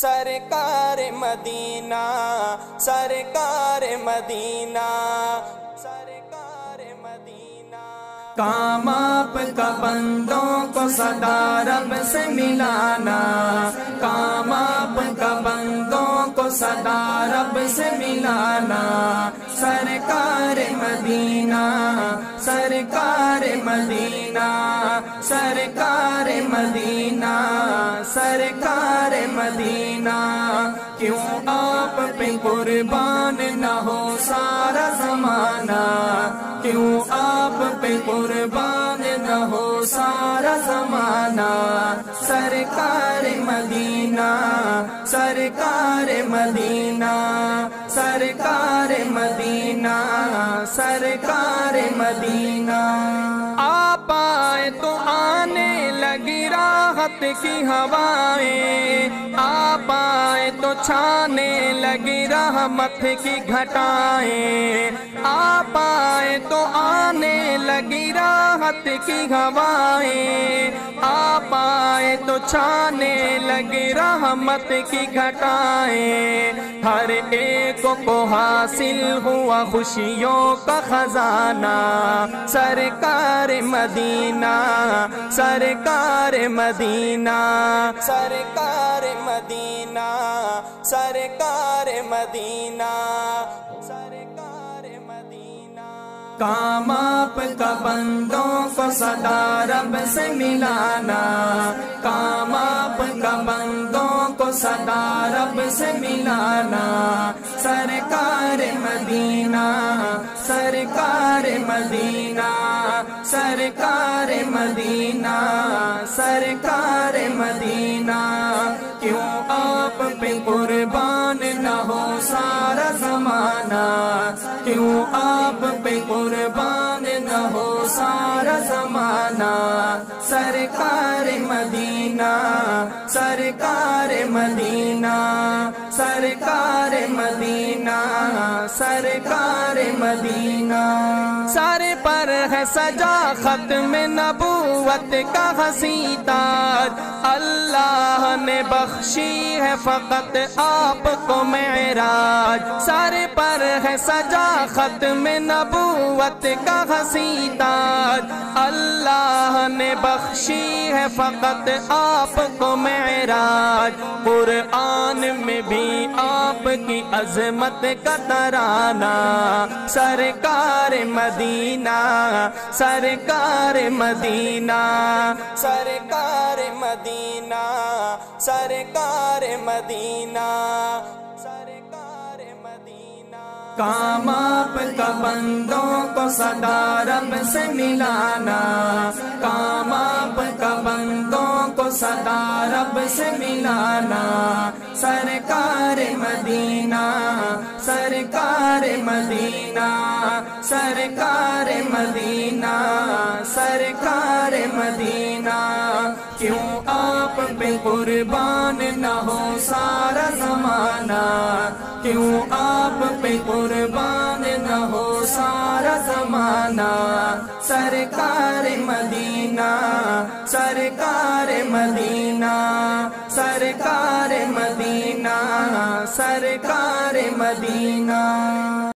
سرکار مدینہ، سرکار مدینہ، سرکار مدینہ۔ کام آپ کا بندوں کو صدا رب سے ملانا، کام آپ کا بندوں کو صدا رب سے ملانا۔ سرکار مدینہ، سرکار مدینہ، سرکار مدینہ، سرکار مدینہ۔ کیوں آپ پہ قربان نہ ہو سارا زمانہ، کیوں آپ پہ قربان نہ ہو سارا زمانہ۔ سرکار مدینہ، سرکار مدینہ، سرکار مدینہ، سرکار مدینہ۔ آپ آئے تو آنے لگی راحت کی ہوائیں، آپ آئے تو چھانے لگی رحمت کی گھٹائیں، آپ آئے تو آنے لگی راحت کی ہوائیں، آپ آئے تو چھانے لگی رحمت کی گھٹائیں۔ ہر ایک کو حاصل ہوا خوشیوں کا خزانہ۔ سرکار مدینہ، سرکار مدینہ، سرکار مدینہ، سرکار مدینہ، سرکار مدینہ۔ کام آپ کا بندوں کو صدا رب سے ملانا، کام آپ کا بندوں کو صدا رب سے ملانا۔ سرکار مدینہ، سرکار مدینہ، سرکار مدینہ، سرکار مدینہ۔ کیوں آپ پہ قربان نہ ہو سارا زمانہ، کیوں آپ پہ قربان نہ ہو سارا زمانہ۔ سرکار مدینہ، سرکار مدینہ، سرکار مدینہ، سرکار مدینہ۔ سر پر ہے سجا ختم نبوت کا حسین تاج، اللہ نے بخشی ہے فقط آپ کو معراج۔ سر پر ہے سجا ختم نبوت کا حسین تاج، اللہ نے بخشی ہے فقط آپ کو معراج۔ قرآن میں بھی آپ کی عظمت کا ترانہ۔ سرکار مدینہ، سرکار مدینہ، سرکار مدینہ، سرکار مدینہ، سرکار مدینہ۔ کام آپ کا بندوں کو صدا رب سے ملانا، کام آپ کا بندوں کو صدا رب سے ملانا۔ سرکار مدینہ، سرکار مدینہ، سرکار مدینہ، سرکار مدینہ۔ کیوں آپ پہ قربان نہ ہو سارا زمانہ، کیوں آپ پہ قربان نہ ہو سارا زمانہ۔ سرکار مدینہ، سرکار مدینہ، سرکار مدینہ، سرکار مدینہ۔